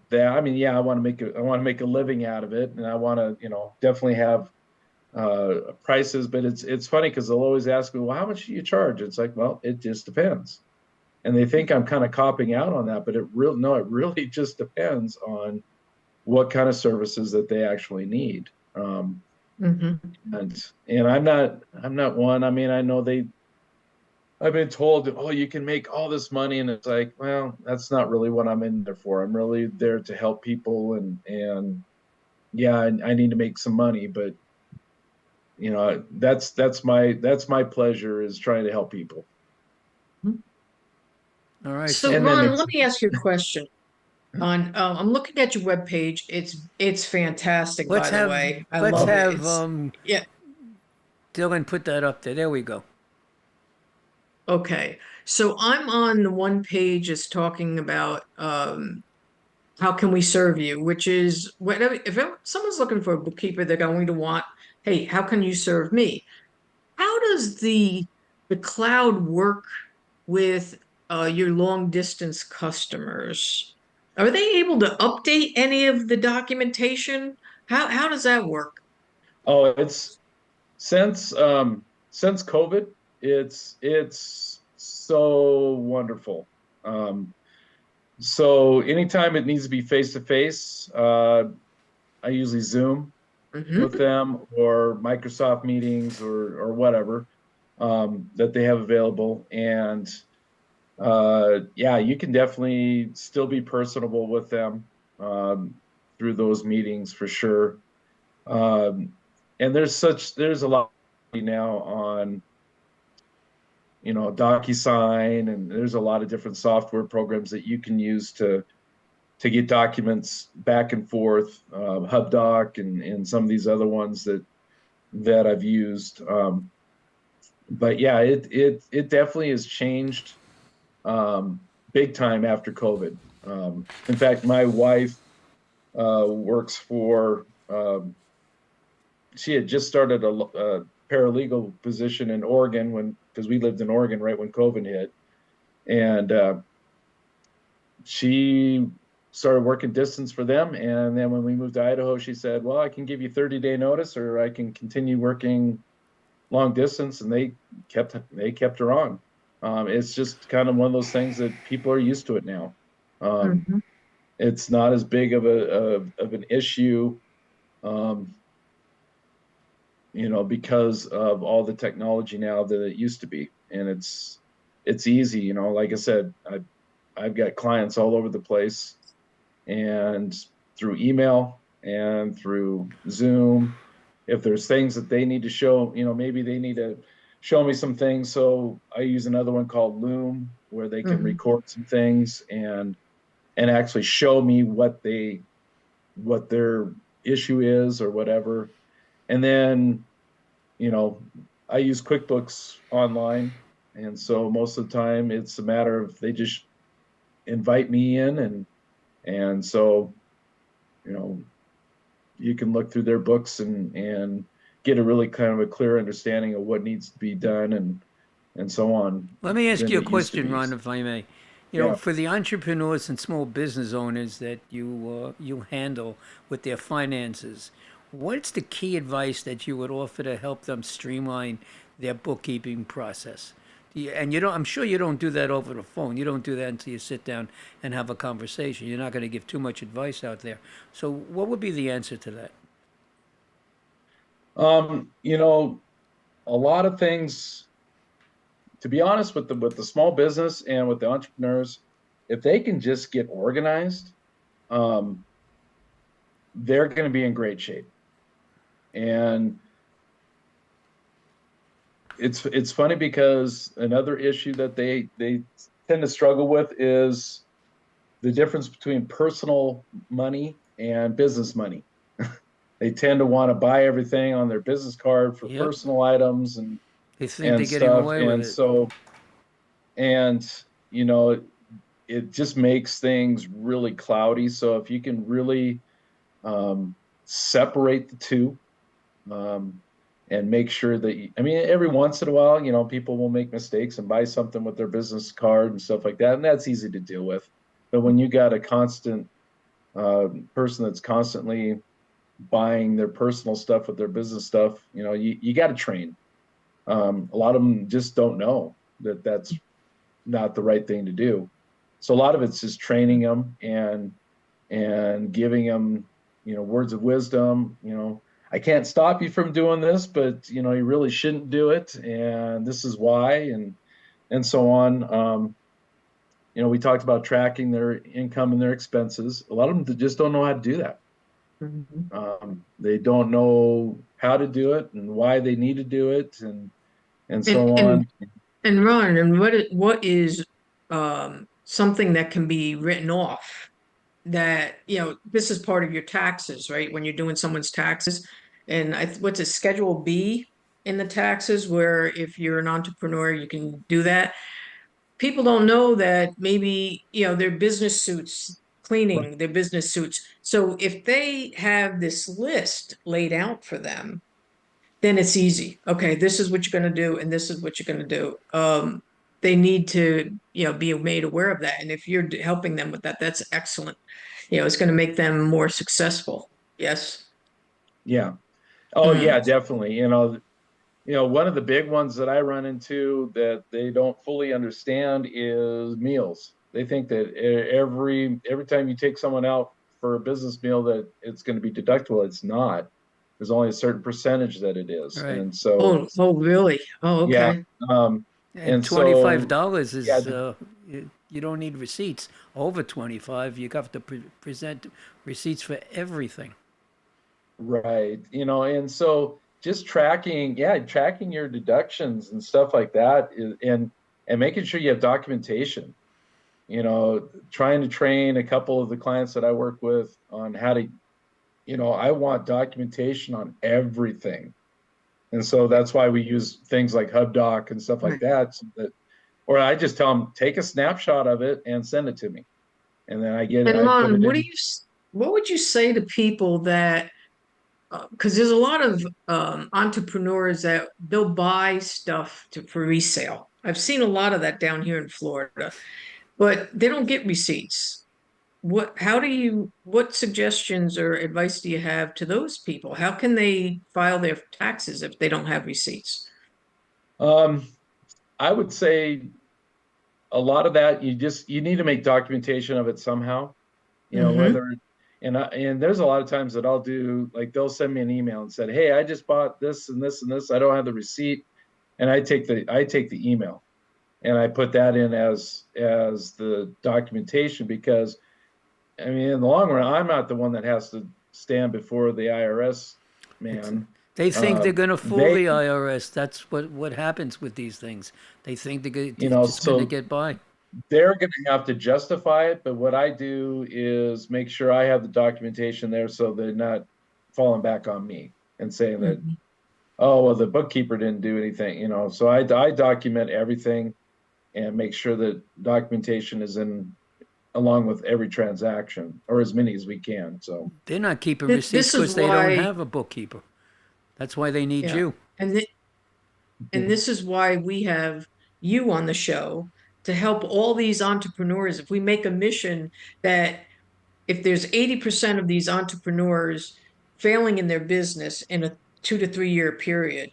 that. I mean, yeah, I want to make a living out of it, and I want to definitely have prices. But it's funny because they'll always ask me, well, how much do you charge? It's like, well, it just depends. And they think I'm kind of copping out on that, but it really just depends on what kind of services that they actually need. And I'm not one. I mean, I know I've been told, oh, you can make all this money, and it's like, well, that's not really what I'm in there for. I'm really there to help people, and yeah, I need to make some money, but that's my pleasure, is trying to help people. All right. So Ron, let me ask you a question. I'm looking at your webpage. It's fantastic, by the way. I love it. Yeah. Dylan, put that up there. There we go. Okay. So I'm on the one page is talking about how can we serve you, which is if someone's looking for a bookkeeper, they're going to want, hey, how can you serve me? How does the cloud work with your long distance customers? Are they able to update any of the documentation? How does that work? Oh, it's since COVID, it's so wonderful. So anytime it needs to be face to face, I usually Zoom with them, or Microsoft meetings, or whatever that they have available. And yeah, you can definitely still be personable with them through those meetings for sure. And there's a lot now on DocuSign, and there's a lot of different software programs that you can use to get documents back and forth, HubDoc and some of these other ones that that I've used. But yeah, it definitely has changed big time after COVID. In fact, my wife works for. She had just started a paralegal position in Oregon because we lived in Oregon right when COVID hit, and she started working distance for them. And then when we moved to Idaho, she said, "Well, I can give you 30-day notice, or I can continue working long distance," and they kept her on. It's just kind of one of those things that people are used to it now. It's not as big of an issue, because of all the technology now that it used to be, and it's easy. Like I said, I've got clients all over the place, and through email and through Zoom. If there's things that they need to show, maybe they need to show me some things. So I use another one called Loom, where they can record some things and actually show me what their issue is or whatever. And then, I use QuickBooks Online. And so most of the time it's a matter of they just invite me in, and so, you can look through their books and get a really kind of a clear understanding of what needs to be done and so on. Let me ask than you a it used to question, be. Ron, if I may. Yeah. For the entrepreneurs and small business owners that you handle with their finances, what's the key advice that you would offer to help them streamline their bookkeeping process? And I'm sure you don't do that over the phone. You don't do that until you sit down and have a conversation. You're not going to give too much advice out there. So what would be the answer to that? A lot of things, to be honest, with the small business and with the entrepreneurs, if they can just get organized, they're going to be in great shape. And it's funny because another issue that they tend to struggle with is the difference between personal money and business money. They tend to want to buy everything on their business card for personal items and They think they're getting stuff. away with And it. so, it just makes things really cloudy. So if you can really separate the two, and make sure that every once in a while, people will make mistakes and buy something with their business card and stuff like that, and that's easy to deal with. But when you got a constant person that's constantly buying their personal stuff with their business stuff, you got to train. A lot of them just don't know that that's not the right thing to do. So a lot of it's just training them and giving them, words of wisdom. I can't stop you from doing this, but you really shouldn't do it, and this is why, and so on. We talked about tracking their income and their expenses. A lot of them just don't know how to do that. They don't know how to do it and why they need to do it, and so on. And Ron, and what is something that can be written off that, this is part of your taxes, right? When you're doing someone's taxes, and what's a Schedule B in the taxes, where if you're an entrepreneur, you can do that. People don't know that maybe, their business suits, cleaning their business suits. So if they have this list laid out for them, then it's easy. Okay, this is what you're going to do, and this is what you're going to do. They need to, be made aware of that. And if you're helping them with that, that's excellent. It's going to make them more successful. Yes. Yeah. Oh, yeah, definitely. One of the big ones that I run into that they don't fully understand is meals. They think that every time you take someone out for a business meal that it's going to be deductible. It's not. There's only a certain percentage that it is. Right. And so, oh, really? Oh, okay. yeah. And so, $25 is yeah, you don't need receipts. Over 25, you have to present receipts for everything. right. And so just tracking your deductions and stuff like that and making sure you have documentation. Trying to train a couple of the clients that I work with on how to, I want documentation on everything. And so that's why we use things like HubDoc and stuff like that, so that, or I just tell them, take a snapshot of it and send it to me. And then I get it. And I put Ron, it what in. what would you say to people that, because there's a lot of entrepreneurs that they'll buy stuff for resale. I've seen a lot of that down here in Florida, but they don't get receipts. What suggestions or advice do you have to those people? How can they file their taxes if they don't have receipts? I would say a lot of that, you need to make documentation of it somehow, whether, and there's a lot of times that I'll do, like, they'll send me an email and said, hey, I just bought this and this and this. I don't have the receipt. And I take the email and I put that in as the documentation, because I mean, in the long run, I'm not the one that has to stand before the IRS man. They think they're going to fool the IRS. That's what happens with these things. They think they're just going to get by. They're going to have to justify it, but what I do is make sure I have the documentation there, so they're not falling back on me and saying that, oh, well, the bookkeeper didn't do anything, So I document everything and make sure that documentation is in along with every transaction, or as many as we can. So they're not keeping receipts because they don't have a bookkeeper. That's why they need you. And this is why we have you on the show, to help all these entrepreneurs. If we make a mission that if there's 80% of these entrepreneurs failing in their business in a 2 to 3 year period,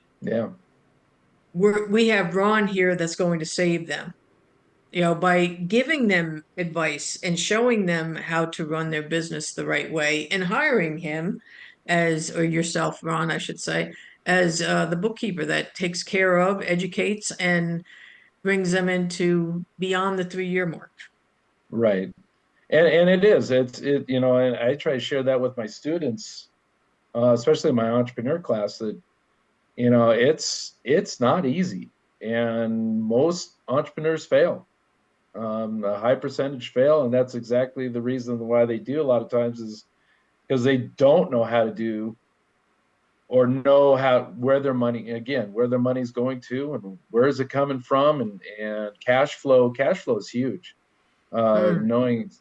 we have Ron here that's going to save them. By giving them advice and showing them how to run their business the right way, and hiring him or yourself, Ron, I should say, as the bookkeeper that takes care of, educates, and brings them into beyond the 3 year mark. Right. And and I try to share that with my students, especially my entrepreneur class, that, it's not easy, and most entrepreneurs fail. A high percentage fail, and that's exactly the reason why they do a lot of times, is because they don't know how to do, or know where their money's going to, and where is it coming from, and cash flow is huge. Knowing,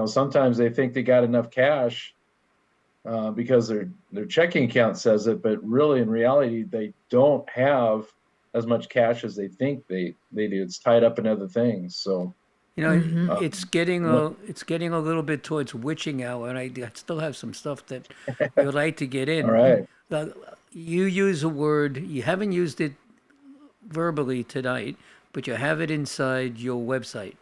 sometimes they think they got enough cash because their checking account says it, but really in reality they don't have as much cash as they think they do. It's tied up in other things. So it's getting a little bit towards witching hour, and I still have some stuff that I would like to get in. All right. You use a word, you haven't used it verbally tonight, but you have it inside your website.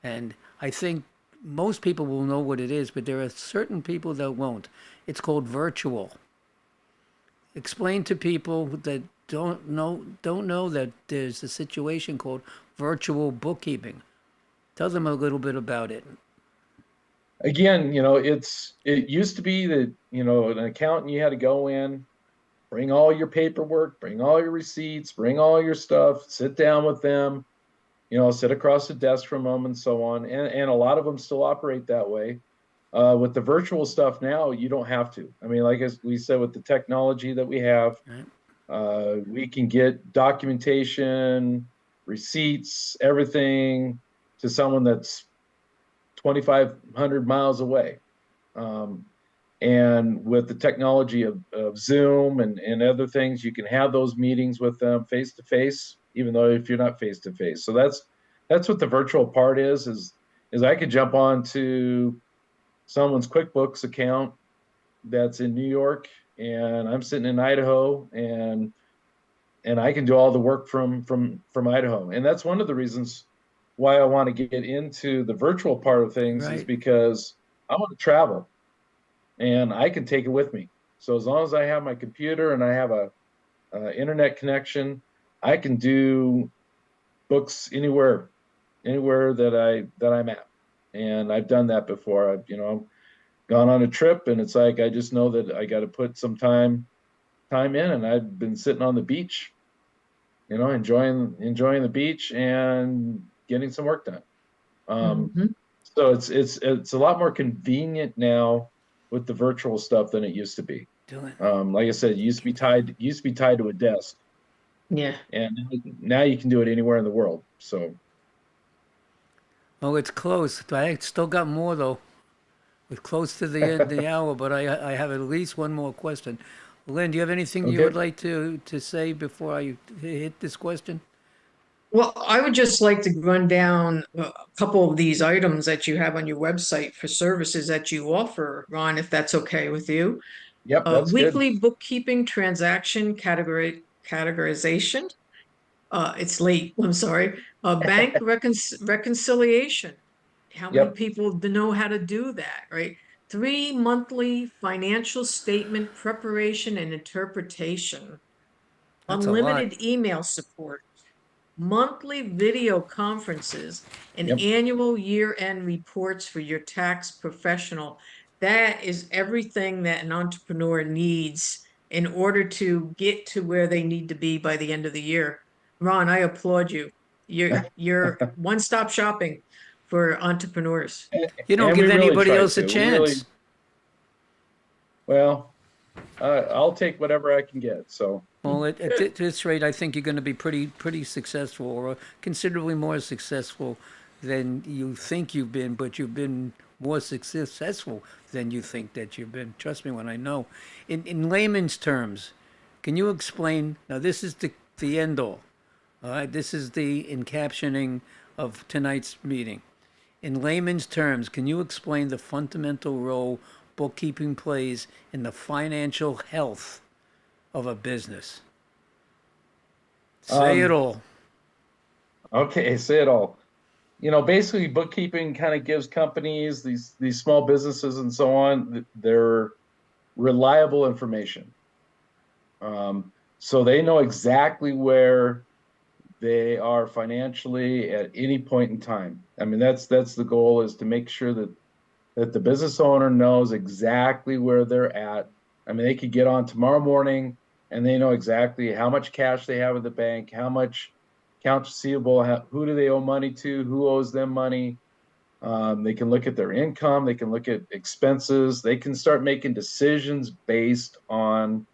And I think most people will know what it is, but there are certain people that won't. It's called virtual. Explain to people that don't know that there's a situation called virtual bookkeeping. Tell them a little bit about it. Again, it used to be that, an accountant, you had to go in, bring all your paperwork, bring all your receipts, bring all your stuff, sit down with them, sit across the desk from them, and so on. And a lot of them still operate that way. With the virtual stuff now, you don't have to. I mean, like as we said, with the technology that we have, we can get documentation, receipts, everything to someone that's 2,500 miles away. And with the technology of Zoom and other things, you can have those meetings with them face to face, even though if you're not face to face. So that's what the virtual part is I could jump on to someone's QuickBooks account that's in New York, and I'm sitting in Idaho, and I can do all the work from Idaho. And that's one of the reasons why I want to get into the virtual part of things, is because I want to travel and I can take it with me. So as long as I have my computer and I have a internet connection, I can do books anywhere that I'm at. And I've done that before. I've gone on a trip, and it's like, I just know that I got to put some time in, and I've been sitting on the beach, enjoying the beach and getting some work done. So it's a lot more convenient now with the virtual stuff than it used to be. Like I said, it used to be tied to a desk, Yeah. and now you can do it anywhere in the world. So Oh, it's close. I still got more though. We're close to the end of the hour, but I have at least one more question. Lynn, do you have anything you Okay. would like to say before I hit this question? Well, I would just like to run down a couple of these items that you have on your website for services that you offer, Ron, if that's okay with you. yep, that's good. Weekly bookkeeping transaction categorization. It's late, I'm sorry. Bank reconciliation. How many Yep. people know how to do that, right? 3 monthly financial statement preparation and interpretation. That's a lot. Unlimited email support. Monthly video conferences and Yep. annual year-end reports for your tax professional. That is everything that an entrepreneur needs in order to get to where they need to be by the end of the year. Ron, I applaud you. You're one-stop shopping for entrepreneurs. You don't And give we really anybody try else a to. We chance. Well, I'll take whatever I can get. So Well, at this rate, I think you're going to be pretty successful, or considerably more successful than you think you've been, but you've been more successful than you think that you've been. Trust me when I know. In layman's terms, can you explain? Now, this is the end all. All right, this is the encaptioning of tonight's meeting. In layman's terms, can you explain the fundamental role bookkeeping plays in the financial health of a business? Say it all. okay, say it all. Basically, bookkeeping kind of gives companies, these small businesses and so on, their reliable information. So they know exactly where they are financially at any point in time. I mean, that's the goal, is to make sure that the business owner knows exactly where they're at. I mean, they could get on tomorrow morning and they know exactly how much cash they have at the bank, how much accounts receivable, who do they owe money to, who owes them money. They can look at their income, they can look at expenses, they can start making decisions based on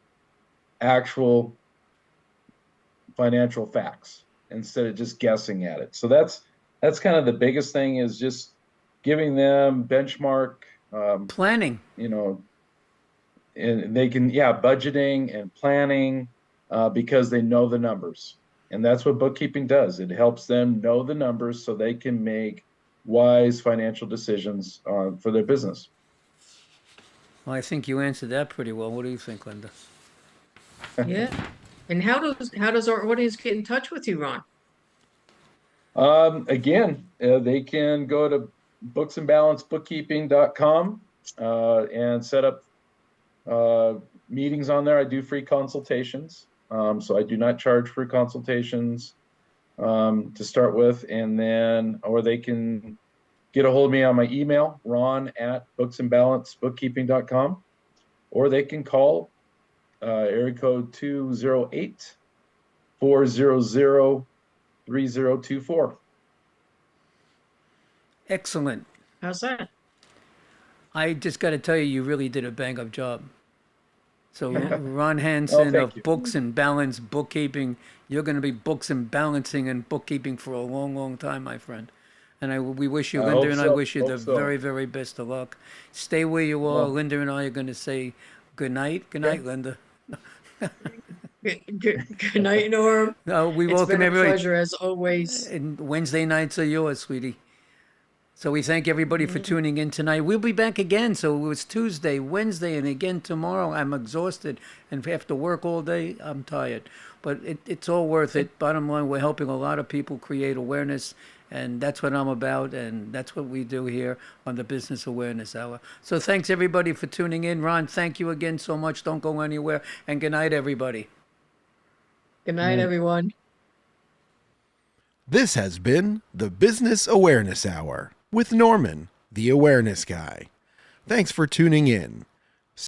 actual financial facts instead of just guessing at it. So that's kind of the biggest thing, is just giving them benchmark, Planning. and they can, budgeting and planning, because they know the numbers. And that's what bookkeeping does. It helps them know the numbers so they can make wise financial decisions for their business. Well, I think you answered that pretty well. What do you think, Linda? Yeah. And how does our audience get in touch with you, Ron? Again, they can go to booksandbalancebookkeeping.com and set up meetings on there. I do free consultations. So I do not charge for consultations to start with, and then, or they can get a hold of me on my email, ron@booksandbalancebookkeeping.com, or they can call area code 208-400-3024. Excellent. How's that? I just got to tell you, you really did a bang up job. So Ron Hansen thank of you. Books and Balance Bookkeeping, you're going to be books and balancing and bookkeeping for a long, long time, my friend. And we wish you, I Linda hope and I so. wish you Hope the so. very, very best of luck. Stay where you are. Well- Linda and I are going to say good night. Good night, Linda. Good night, Norm. We It's welcome been a everybody. pleasure as always. And Wednesday nights are yours, sweetie. So we thank everybody for tuning in tonight. We'll be back again. So it was Tuesday, Wednesday, and again tomorrow. I'm exhausted, and after work all day, I'm tired. But it's all worth it. Bottom line, we're helping a lot of people create awareness, and that's what I'm about, and that's what we do here on the Business Awareness Hour. So thanks, everybody, for tuning in. Ron, thank you again so much. Don't go anywhere, and good night, everybody. Good night, everyone. This has been the Business Awareness Hour with Norman, the Awareness Guy. Thanks for tuning in.